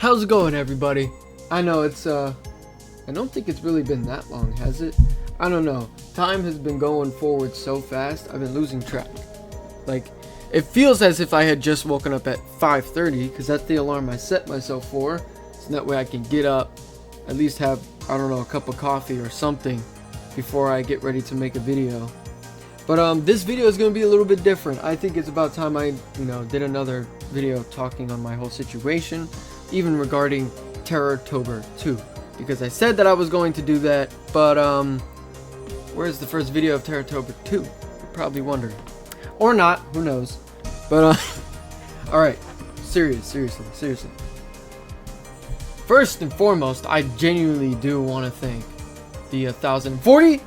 How's it going, everybody? I know I don't think it's really been that long, has it? I don't know. Time has been going forward so fast, I've been losing track. Like, it feels as if I had just woken up at 5:30, because that's the alarm I set myself for. So that way I can get up, at least have, I don't know, a cup of coffee or something before I get ready to make a video. But this video is going to be a little bit different. I think it's about time I, did another video talking on my whole situation, even regarding Terrortober 2, because I said that I was going to do that, but where's the first video of Terrortober 2? You're probably wondering, or not, who knows. But all right, seriously. First and foremost, I genuinely do want to thank the 1,040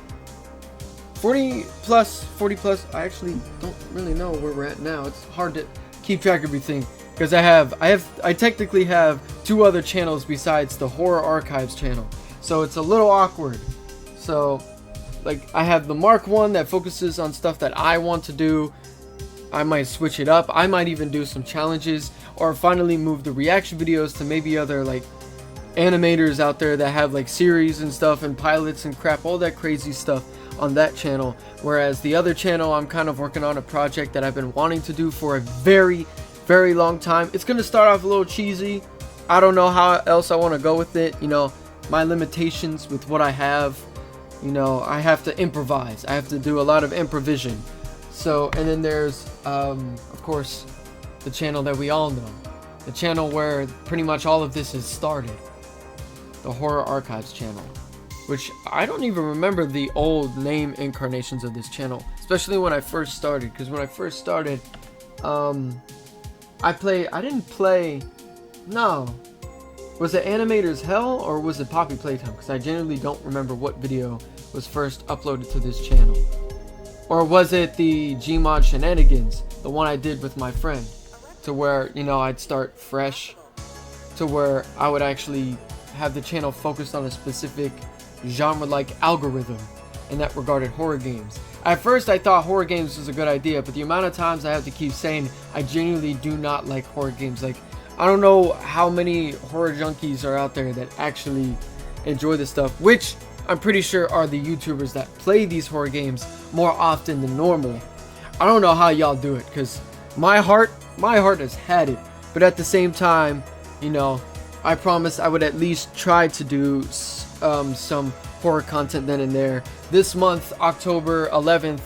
plus. I actually don't really know where we're at now. It's hard to keep track of everything because I technically have two other channels besides the Horror Archives channel, so it's a little awkward. So like, I have the Mark 1 that focuses on stuff that I want to do. I might switch it up. I might even do some challenges, or finally move the reaction videos to maybe other like animators out there that have like series and stuff and pilots and crap, all that crazy stuff on that channel. Whereas the other channel, I'm kind of working on a project that I've been wanting to do for a very long time. It's gonna start off a little cheesy. I don't know how else I want to go with it. My limitations with what I have. I have to improvise. I have to do a lot of improvisation. So, and then there's of course the channel that we all know, the channel where pretty much all of this has started, the Horror Archives channel, which I don't even remember the old name incarnations of this channel, especially when I first started. Because when I first started, I didn't play, no, was it Animator's Hell or was it Poppy Playtime? Because I genuinely don't remember what video was first uploaded to this channel. Or was it the Gmod Shenanigans, the one I did with my friend, to where, I'd start fresh, to where I would actually have the channel focused on a specific genre-like algorithm, and that regarded horror games. At first I thought horror games was a good idea, but the amount of times I have to keep saying I genuinely do not like horror games. Like, I don't know how many horror junkies are out there that actually enjoy this stuff, which I'm pretty sure are the YouTubers that play these horror games more often than normal. I don't know how y'all do it, because my heart has had it, but at the same time, I promised I would at least try to do some horror content then and there. This month, October 11th,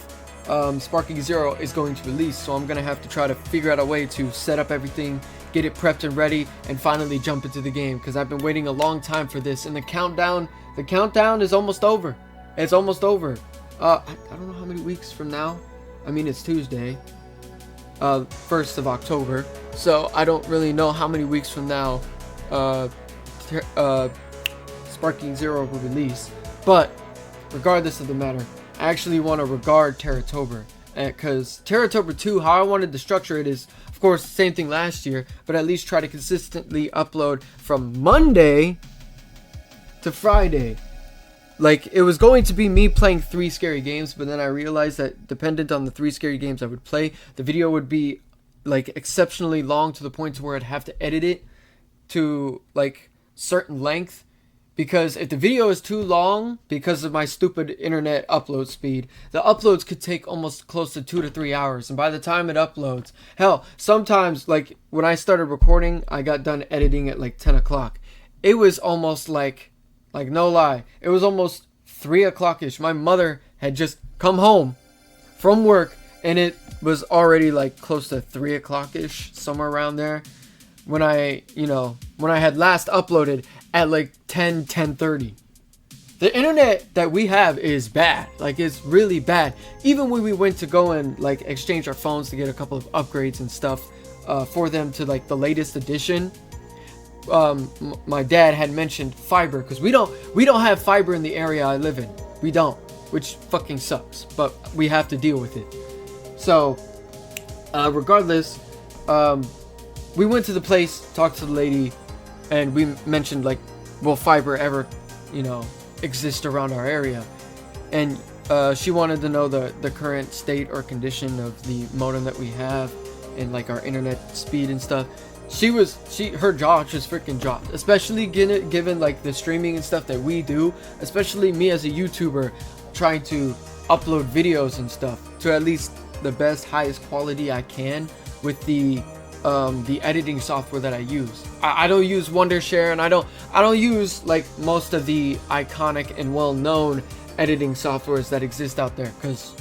Sparking Zero is going to release, so I'm gonna have to try to figure out a way to set up everything, get it prepped and ready, and finally jump into the game, because I've been waiting a long time for this. And the countdown is almost over. It's almost over. I don't know how many weeks from now. I mean, it's Tuesday, 1st of October, so I don't really know how many weeks from now Sparking Zero will release. But regardless of the matter, I actually want to regard Terrortober, because Terrortober 2, how I wanted to structure it is, of course, the same thing last year, but at least try to consistently upload from Monday to Friday. Like, it was going to be me playing 3 scary games, but then I realized that dependent on the 3 scary games I would play, the video would be like exceptionally long, to the point to where I'd have to edit it to like certain length, because if the video is too long, because of my stupid internet upload speed, the uploads could take almost close to 2 to 3 hours, and by the time it uploads, hell, sometimes, like when I started recording, I got done editing at like 10 o'clock. It was almost like no lie, it was almost 3 o'clock-ish. My mother had just come home from work, and it was already like close to 3 o'clock-ish, somewhere around there, when I had last uploaded at like 10:30. The internet that we have is bad. Like, it's really bad. Even when we went to go and like exchange our phones to get a couple of upgrades and stuff for them to like the latest edition, my dad had mentioned fiber, because we don't have fiber in the area I live in. We don't, which fucking sucks, but we have to deal with it. So regardless, we went to the place, talked to the lady, and we mentioned, like, will fiber ever exist around our area? And she wanted to know the current state or condition of the modem that we have, and like our internet speed and stuff. her jaw just freaking dropped, especially given like the streaming and stuff that we do, especially me as a YouTuber trying to upload videos and stuff to at least the best, highest quality I can with the editing software that I use. I don't use Wondershare, and I don't use like most of the iconic and well-known editing softwares that exist out there, because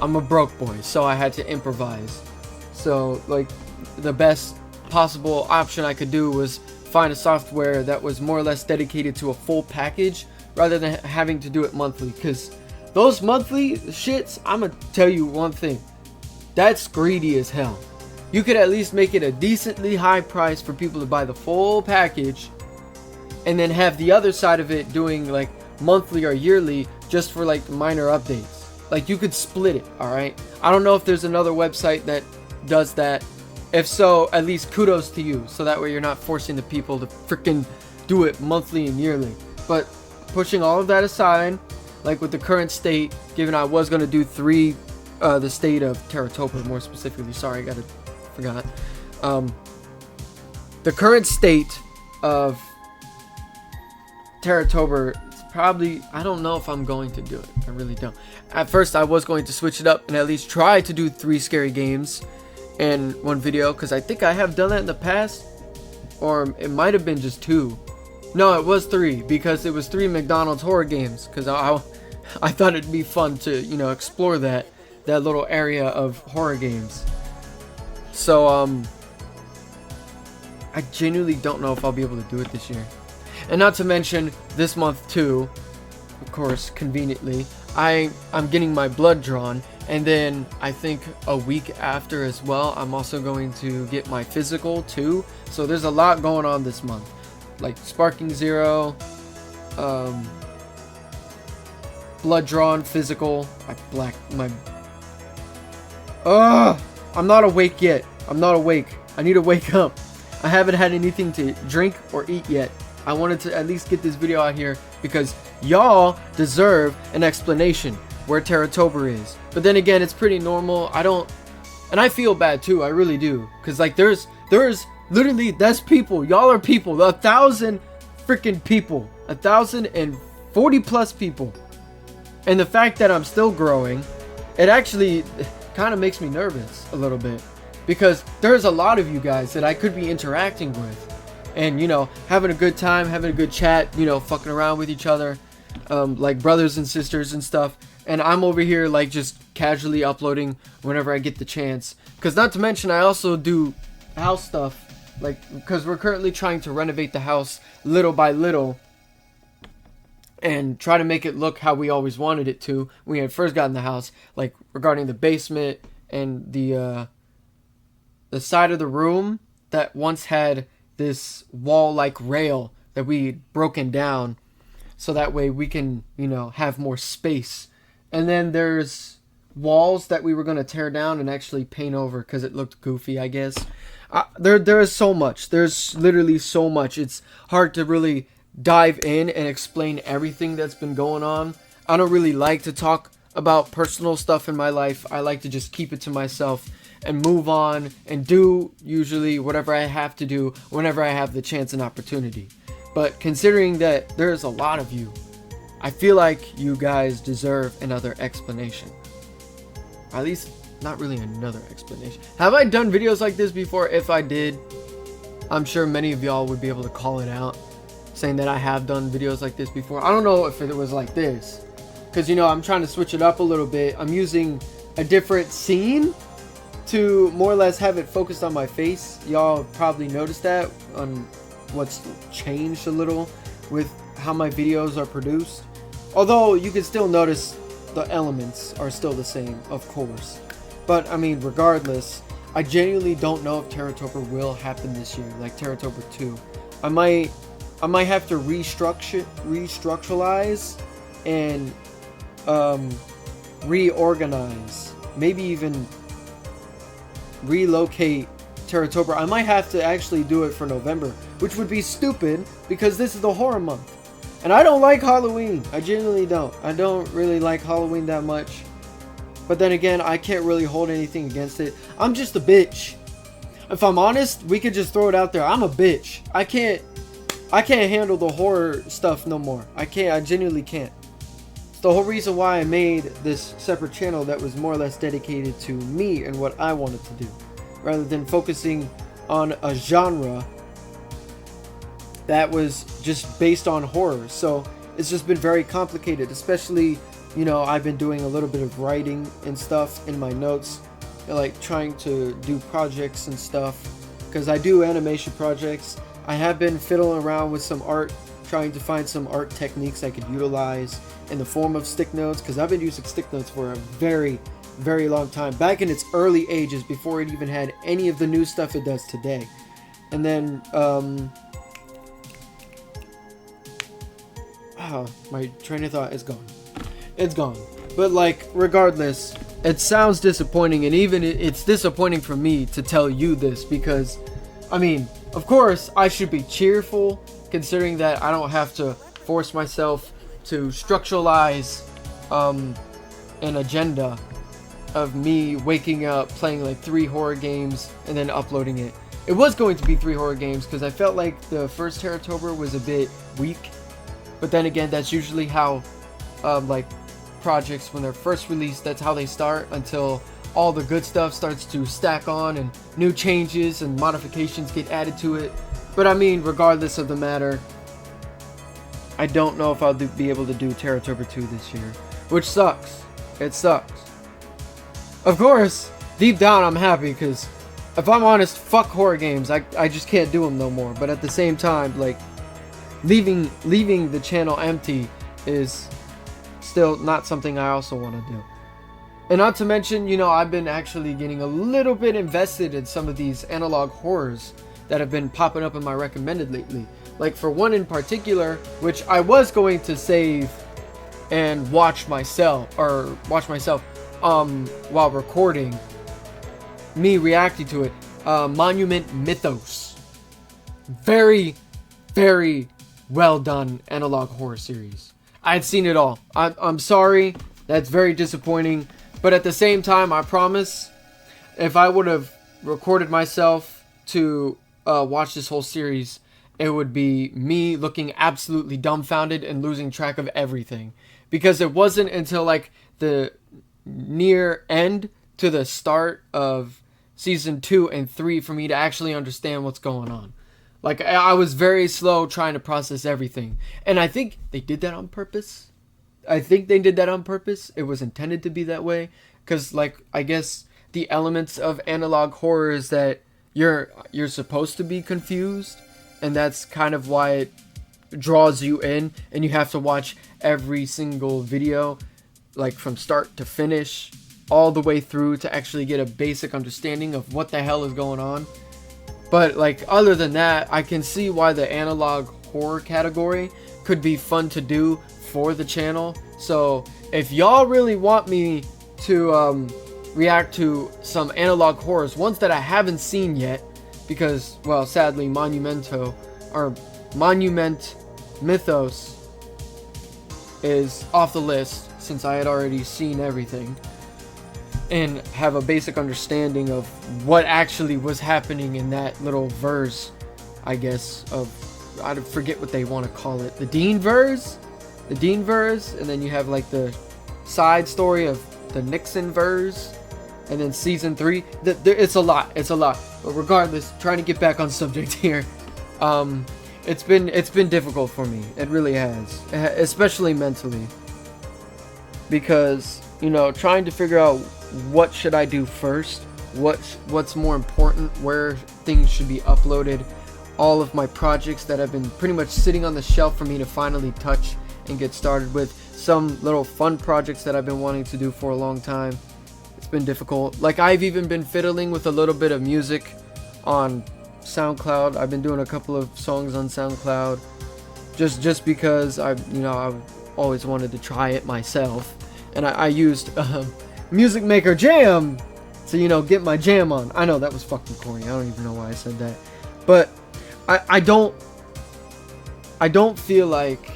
I'm a broke boy, so I had to improvise. So like the best possible option I could do was find a software that was more or less dedicated to a full package rather than having to do it monthly, because those monthly shits, I'm gonna tell you one thing, that's greedy as hell. You could at least make it a decently high price for people to buy the full package, and then have the other side of it doing like monthly or yearly just for like minor updates. Like you could split it, alright? I don't know if there's another website that does that. If so, at least kudos to you, so that way you're not forcing the people to freaking do it monthly and yearly. But pushing all of that aside, like with the current state, given I was going to do the state of Terratober more specifically, sorry, forgot. The current state of Terratober, probably, I don't know if I'm going to do it. I really don't. At first, I was going to switch it up and at least try to do 3 scary games in one video, because I think I have done that in the past, or it might have been just 2. No, it was 3, because it was 3 McDonald's horror games, because I thought it'd be fun to, you know, explore that little area of horror games. So I genuinely don't know if I'll be able to do it this year. And not to mention this month too, of course, conveniently, I'm getting my blood drawn, and then I think a week after as well, I'm also going to get my physical too. So there's a lot going on this month, like Sparking Zero, blood drawn, physical. I'm not awake yet. I'm not awake. I need to wake up. I haven't had anything to drink or eat yet. I wanted to at least get this video out here because y'all deserve an explanation where Terratober is. But then again, it's pretty normal. And I feel bad too. I really do. Because like there's literally, that's people. Y'all are people. 1,000 freaking people. 1,040 plus people. And the fact that I'm still growing, it actually kind of makes me nervous a little bit, because there's a lot of you guys that I could be interacting with and, you know, having a good time, having a good chat, you know, fucking around with each other, like brothers and sisters and stuff. And I'm over here like just casually uploading whenever I get the chance, because not to mention I also do house stuff, like because we're currently trying to renovate the house little by little and try to make it look how we always wanted it to when we had first gotten the house, like regarding the basement and the side of the room that once had this wall-like rail that we'd broken down, so that way we can, you know, have more space. And then there's walls that we were going to tear down and actually paint over because it looked goofy, I guess. There is so much. There's literally so much. It's hard to really dive in and explain everything that's been going on. I don't really like to talk about personal stuff in my life. I like to just keep it to myself and move on and do usually whatever I have to do whenever I have the chance and opportunity. But considering that there's a lot of you, I feel like you guys deserve another explanation. At least not really another explanation. Have I done videos like this before? If I did, I'm sure many of y'all would be able to call it out, saying that I have done videos like this before. I don't know if it was like this, because, you know, I'm trying to switch it up a little bit. I'm using a different scene to more or less have it focused on my face. Y'all probably noticed that on what's changed a little with how my videos are produced. Although you can still notice the elements are still the same, of course. But I mean, regardless, I genuinely don't know if Terratober will happen this year, like Terratober 2. I might have to restructuralize and reorganize, maybe even relocate Terratober. I might have to actually do it for November, which would be stupid because this is the horror month. And I don't like Halloween. I genuinely don't. I don't really like Halloween that much. But then again, I can't really hold anything against it. I'm just a bitch. if I'm honest, we could just throw it out there. I'm a bitch. I can't handle the horror stuff no more. I genuinely can't. It's the whole reason why I made this separate channel that was more or less dedicated to me and what I wanted to do, rather than focusing on a genre that was just based on horror. So it's just been very complicated, especially, you know, I've been doing a little bit of writing and stuff in my notes, like trying to do projects and stuff, because I do animation projects. I have been fiddling around with some art, trying to find some art techniques I could utilize in the form of stick notes, because I've been using stick notes for a very, very long time, back in its early ages, before it even had any of the new stuff it does today. And then my train of thought is gone. It's gone. But like, regardless, it sounds disappointing, and even it's disappointing for me to tell you this, because I mean, of course I should be cheerful, considering that I don't have to force myself to structuralize an agenda of me waking up, playing like 3 horror games, and then uploading it. It was going to be 3 horror games because I felt like the first Terratober was a bit weak. But then again, that's usually how like projects, when they're first released, that's how they start, until all the good stuff starts to stack on and new changes and modifications get added to it. But I mean, regardless of the matter, I don't know if I'll be able to do Terratober 2 this year, which sucks. It sucks. Of course, deep down I'm happy, because if I'm honest, fuck horror games. I just can't do them no more. But at the same time, like, leaving the channel empty is still not something I also want to do. And not to mention, you know, I've been actually getting a little bit invested in some of these analog horrors that have been popping up in my recommended lately. Like, for one in particular, which I was going to save and watch myself while recording me reacting to it, Monument Mythos. Very, very well done analog horror series. I had seen it all. I'm sorry, that's very disappointing, but at the same time, I promise, if I would have recorded myself to watch this whole series, it would be me looking absolutely dumbfounded and losing track of everything, because it wasn't until like the near end to the start of season 2 and 3 for me to actually understand what's going on. Like, I was very slow trying to process everything. And I think they did that on purpose. It was intended to be that way. Because, like, I guess the elements of analog horror is that you're supposed to be confused. And that's kind of why it draws you in. And you have to watch every single video, like, from start to finish, all the way through to actually get a basic understanding of what the hell is going on. But, like, other than that, I can see why the analog horror category could be fun to do for the channel. So, if y'all really want me to react to some analog horrors, ones that I haven't seen yet, because, well, sadly, Monument Mythos is off the list, since I had already seen everything and have a basic understanding of what actually was happening in that little verse, I guess, of, I forget what they want to call it, the Dean verse, and then you have like the side story of the Nixon verse, and then season 3. It's a lot. But regardless, trying to get back on subject here, it's been difficult for me. It really has, especially mentally, because, you know, trying to figure out what should I do first, what's more important, where things should be uploaded, all of my projects that have been pretty much sitting on the shelf for me to finally touch and get started with, some little fun projects that I've been wanting to do for a long time. It's been difficult. Like, I've even been fiddling with a little bit of music on SoundCloud. I've been doing a couple of songs on SoundCloud just because I've always wanted to try it myself, and I used Music Maker Jam to, you know, get my jam on. I know that was fucking corny. I don't even know why I said that. But I don't feel like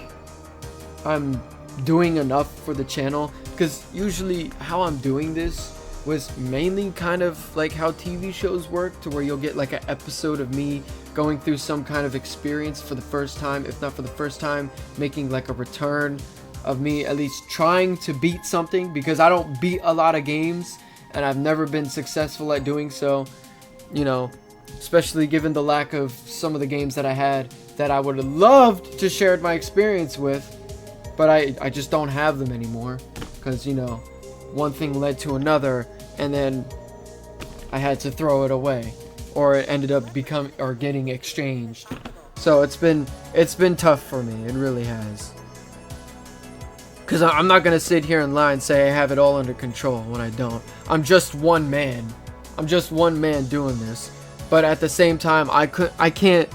I'm doing enough for the channel, because usually how I'm doing this was mainly kind of like how TV shows work, to where you'll get like an episode of me going through some kind of experience for the first time, if not for the first time, making like a return of me at least trying to beat something, because I don't beat a lot of games and I've never been successful at doing so, you know, especially given the lack of some of the games that I had that I would have loved to share my experience with, but I just don't have them anymore, because, you know, one thing led to another, and then I had to throw it away, or it ended up getting exchanged. So it's been tough for me. It really has. Because I'm not gonna sit here and lie and say I have it all under control when I don't. I'm just one man. I'm just one man doing this. But at the same time, I can't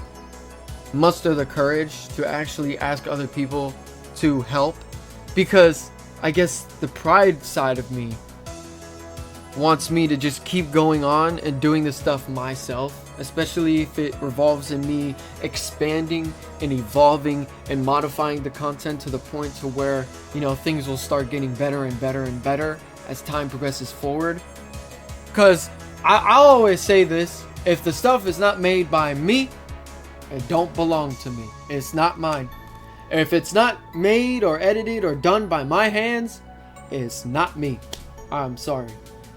muster the courage to actually ask other people to help, because I guess the pride side of me wants me to just keep going on and doing this stuff myself, especially if it revolves in me expanding and evolving and modifying the content to the point to where, you know, things will start getting better and better and better as time progresses forward. Because I'll always say this: if the stuff is not made by me, it don't belong to me. It's not mine. If it's not made or edited or done by my hands, it's not me. I'm sorry.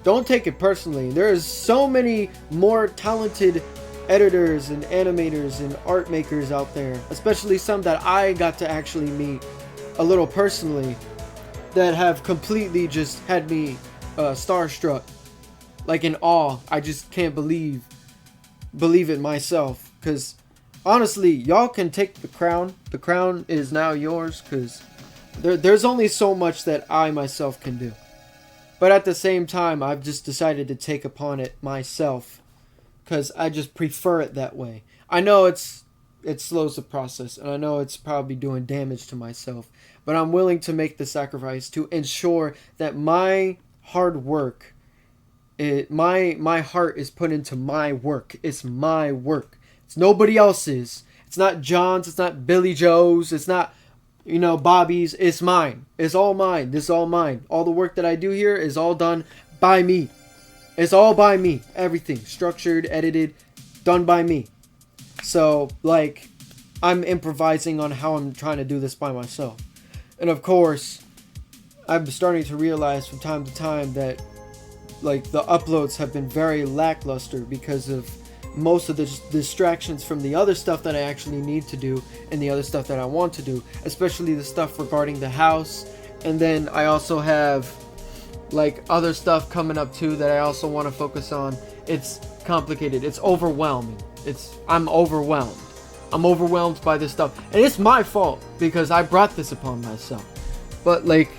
Don't take it personally. There's so many more talented editors and animators and art makers out there, especially some that I got to actually meet a little personally, that have completely just had me starstruck, like in awe. I just can't believe it myself, because honestly, y'all can take the crown. The crown is now yours, because there's only so much that I myself can do. But at the same time, I've just decided to take upon it myself, because I just prefer it that way. I know it slows the process, and I know it's probably doing damage to myself, but I'm willing to make the sacrifice to ensure that my hard work, my heart is put into my work. It's my work. It's nobody else's. It's not John's. It's not Billy Joe's. It's not, you know, Bobby's. It's mine. It's all mine. This is all mine. All the work that I do here is all done by me. It's all by me. Everything structured, edited, done by me. So, like, I'm improvising on how I'm trying to do this by myself. And of course, I'm starting to realize from time to time that, like, the uploads have been very lackluster because of most of the distractions from the other stuff that I actually need to do and the other stuff that I want to do, especially the stuff regarding the house. And then I also have like other stuff coming up too that I also want to focus on. It's complicated. It's overwhelming. I'm overwhelmed. I'm overwhelmed by this stuff, and it's my fault because I brought this upon myself. But like,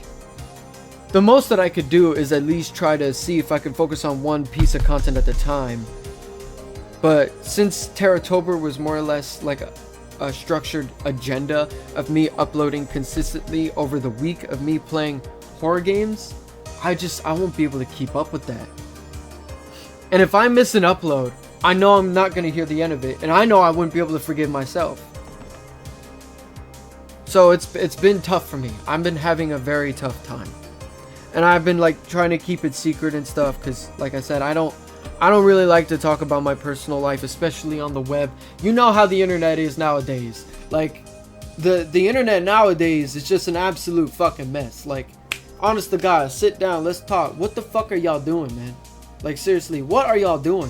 the most that I could do is at least try to see if I can focus on one piece of content at a time. But since Terratober was more or less like a structured agenda of me uploading consistently over the week of me playing horror games, I won't be able to keep up with that. And if I miss an upload, I know I'm not going to hear the end of it, and I know I wouldn't be able to forgive myself. So it's been tough for me. I've been having a very tough time. And I've been like trying to keep it secret and stuff, because like I said, I don't really like to talk about my personal life, especially on the web. You know how the internet is nowadays. Like, the internet nowadays is just an absolute fucking mess. Like, honest to God, sit down, let's talk. What the fuck are y'all doing, man? Like, seriously, what are y'all doing?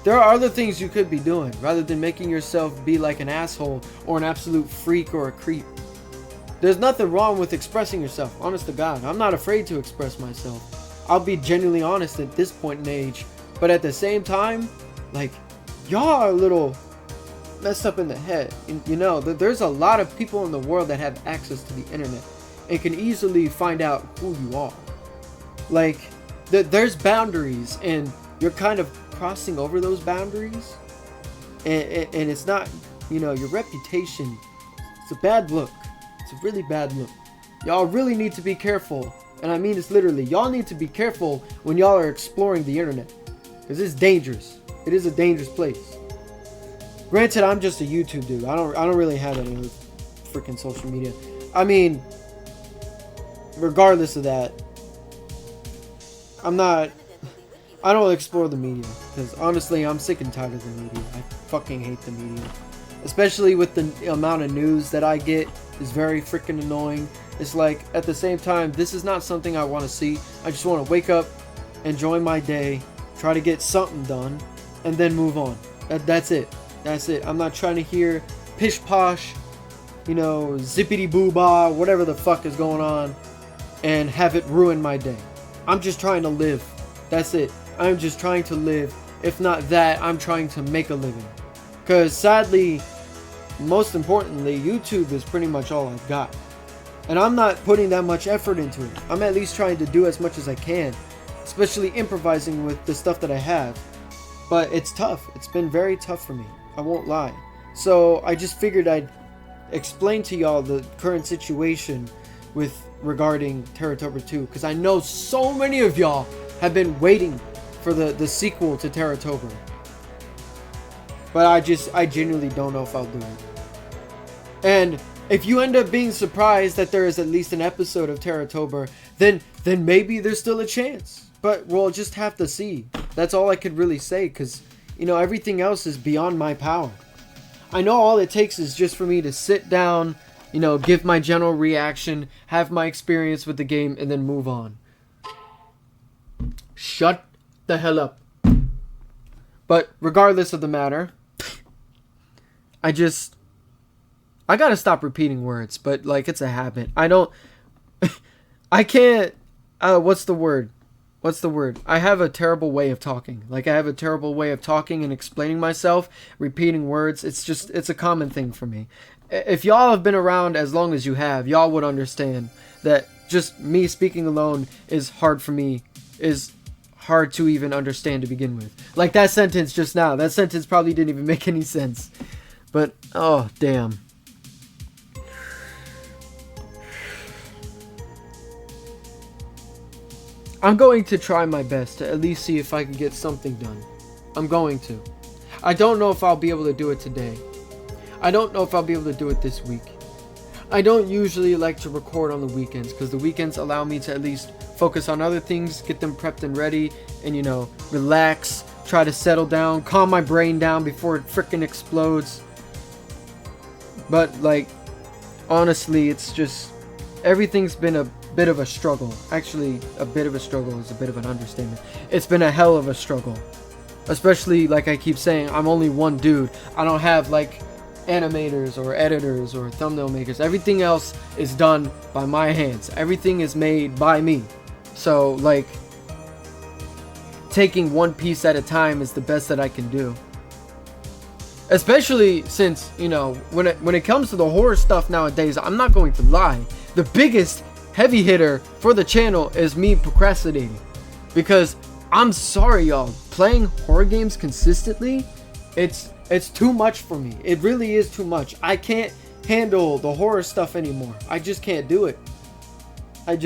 There are other things you could be doing, rather than making yourself be like an asshole or an absolute freak or a creep. There's nothing wrong with expressing yourself, honest to God. I'm not afraid to express myself. I'll be genuinely honest at this point in age. But at the same time, like, y'all are a little messed up in the head. You know, there's a lot of people in the world that have access to the internet and can easily find out who you are. Like, there's boundaries, and you're kind of crossing over those boundaries. And it's not, you know, your reputation. It's a bad look. It's a really bad look. Y'all really need to be careful. And I mean this literally. Y'all need to be careful when y'all are exploring the internet. Because it's dangerous. It is a dangerous place. Granted, I'm just a YouTube dude. I don't really have any other freaking social media. I mean, regardless of that, I'm not I don't explore the media, because honestly, I'm sick and tired of the media. I fucking hate the media. Especially with the amount of news that I get is very freaking annoying. It's like, at the same time, this is not something I want to see. I just want to wake up, enjoy my day, try to get something done, and then move on. That's it. That's it. I'm not trying to hear pish posh, you know, zippity boo bah, whatever the fuck is going on, and have it ruin my day. I'm just trying to live. That's it. I'm just trying to live. If not that, I'm trying to make a living. Because sadly, most importantly, YouTube is pretty much all I've got. And I'm not putting that much effort into it. I'm at least trying to do as much as I can. Especially improvising with the stuff that I have. But it's tough. It's been very tough for me. I won't lie. So I just figured I'd explain to y'all the current situation with regarding Terratober 2. Because I know so many of y'all have been waiting for the sequel to Terratober. But I genuinely don't know if I'll do it. And if you end up being surprised that there is at least an episode of Terratober, then maybe there's still a chance. But we'll just have to see. That's all I could really say, because, you know, everything else is beyond my power. I know all it takes is just for me to sit down, you know, give my general reaction, have my experience with the game, and then move on. Shut the hell up. But regardless of the matter, I gotta stop repeating words, but like it's a habit. I can't, what's the word? I have a terrible way of talking. Like I have a terrible way of talking and explaining myself, repeating words. It's a common thing for me. If y'all have been around as long as you have, y'all would understand that just me speaking alone is hard for me, is hard to even understand to begin with. Like that sentence just now. That sentence probably didn't even make any sense. But, oh, damn. I'm going to try my best to at least see if I can get something done. I'm going to. I don't know if I'll be able to do it today. I don't know if I'll be able to do it this week. I don't usually like to record on the weekends because the weekends allow me to at least focus on other things, get them prepped and ready, and, you know, relax, try to settle down, calm my brain down before it freaking explodes. But, like, honestly, it's just, everything's been a bit of a struggle. Actually, a bit of a struggle is a bit of an understatement. It's been a hell of a struggle. Especially, like I keep saying, I'm only one dude. I don't have, like, animators or editors or thumbnail makers. Everything else is done by my hands. Everything is made by me. So, like, taking one piece at a time is the best that I can do. Especially since, you know, when it comes to the horror stuff nowadays, I'm not going to lie. The biggest heavy hitter for the channel is me procrastinating. Because, I'm sorry y'all, playing horror games consistently, it's too much for me. It really is too much. I can't handle the horror stuff anymore. I just can't do it. I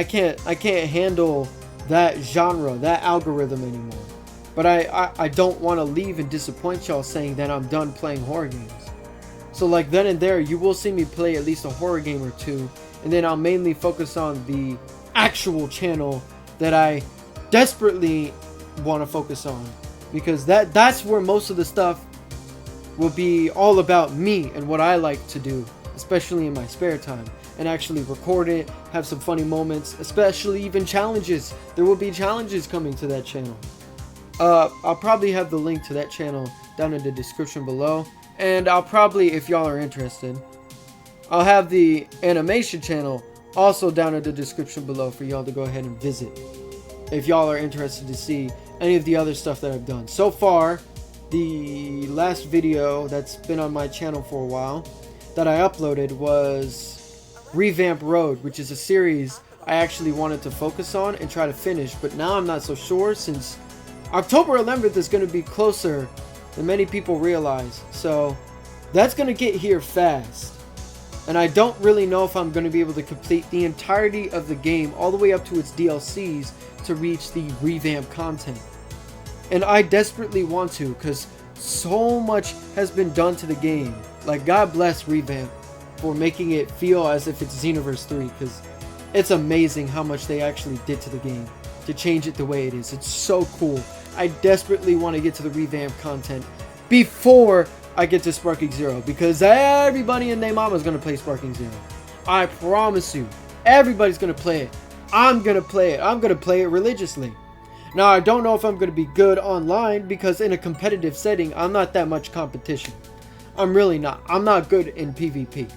can't handle that genre, that algorithm anymore. But I don't want to leave and disappoint y'all saying that I'm done playing horror games. So like then and there, you will see me play at least a horror game or two, and then I'll mainly focus on the actual channel that I desperately want to focus on. Because that's where most of the stuff will be all about me and what I like to do, especially in my spare time, and actually record it, have some funny moments, especially even challenges. There will be challenges coming to that channel. I'll probably have the link to that channel down in the description below, and I'll probably, if y'all are interested, I'll have the animation channel also down in the description below for y'all to go ahead and visit if y'all are interested to see any of the other stuff that I've done. So far, the last video that's been on my channel for a while that I uploaded was Revamp Road, which is a series I actually wanted to focus on and try to finish, but now I'm not so sure since October 11th is going to be closer than many people realize. So that's going to get here fast. And I don't really know if I'm going to be able to complete the entirety of the game all the way up to its DLCs to reach the revamp content. And I desperately want to, because so much has been done to the game. Like, God bless Revamp for making it feel as if it's Xenoverse 3, because it's amazing how much they actually did to the game. to change it the way it is. It's so cool. I desperately want to get to the revamp content before I get to Sparking Zero, because everybody and their mama is going to play Sparking Zero. I promise you, everybody's going to play it. I'm going to play it. I'm going to play it religiously. Now, I don't know if I'm going to be good online, because in a competitive setting, I'm not that much competition. I'm really not. I'm not good in PvP.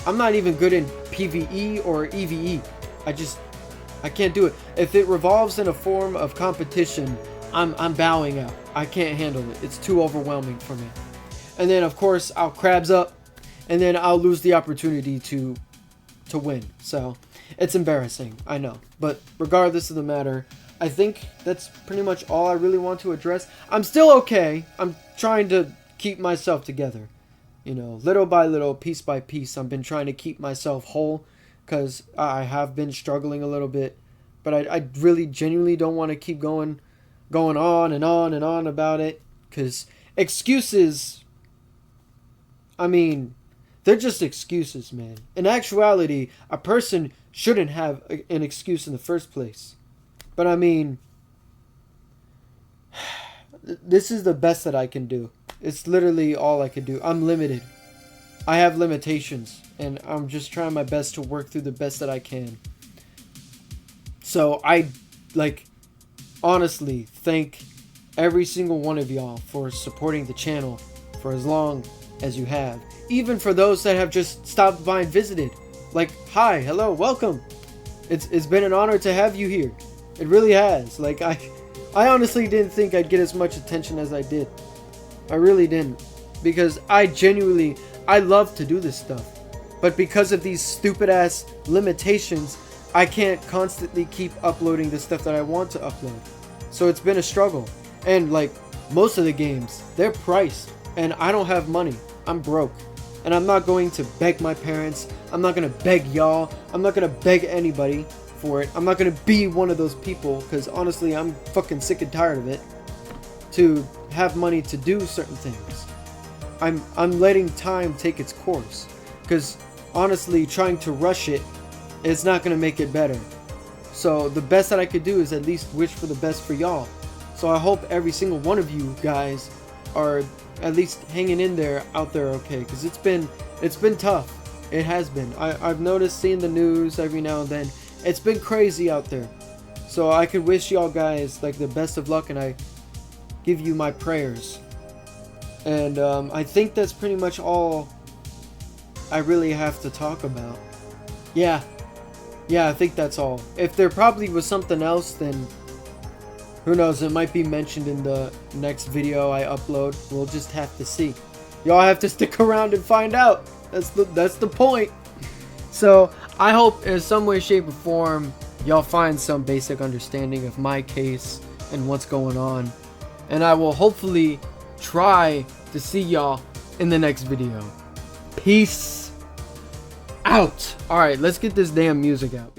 I'm not even good in PvE or EvE. I can't do it. If it revolves in a form of competition, I'm bowing out. I can't handle it. It's too overwhelming for me. And then, of course, I'll crabs up, and then I'll lose the opportunity to win. So, it's embarrassing, I know. But regardless of the matter, I think that's pretty much all I really want to address. I'm still okay. I'm trying to keep myself together. You know, little by little, piece by piece, I've been trying to keep myself whole, because I have been struggling a little bit. But I really genuinely don't want to keep going on and on and on about it, because excuses, I mean, they're just excuses, man. In actuality, a person shouldn't have an excuse in the first place. But I mean, this is the best that I can do. It's literally all I can do. I'm limited. I have limitations, and I'm just trying my best to work through the best that I can. So I, honestly thank every single one of y'all for supporting the channel for as long as you have. Even for those that have just stopped by and visited. Hi, hello, welcome. It's been an honor to have you here. It really has. I honestly didn't think I'd get as much attention as I did. I really didn't. Because I love to do this stuff. But because of these stupid ass limitations, I can't constantly keep uploading the stuff that I want to upload. So it's been a struggle. And most of the games, they're priced. And I don't have money. I'm broke. And I'm not going to beg my parents. I'm not going to beg y'all. I'm not going to beg anybody for it. I'm not going to be one of those people, because honestly, I'm fucking sick and tired of it, to have money to do certain things. I'm letting time take its course, because honestly, trying to rush it is not going to make it better. So the best that I could do is at least wish for the best for y'all. So I hope every single one of you guys are at least hanging in there out there okay, because it's been tough. It has been. I've noticed seeing the news every now and then. It's been crazy out there. So I could wish y'all guys the best of luck, and I give you my prayers. And I think that's pretty much all I really have to talk about. Yeah, I think that's all. If there probably was something else, then who knows, it might be mentioned in the next video I upload. We'll just have to see. Y'all have to stick around and find out. That's the point. So I hope in some way, shape, or form y'all find some basic understanding of my case and what's going on. And I will hopefully try to see y'all in the next video. Peace out. Alright, let's get this damn music out.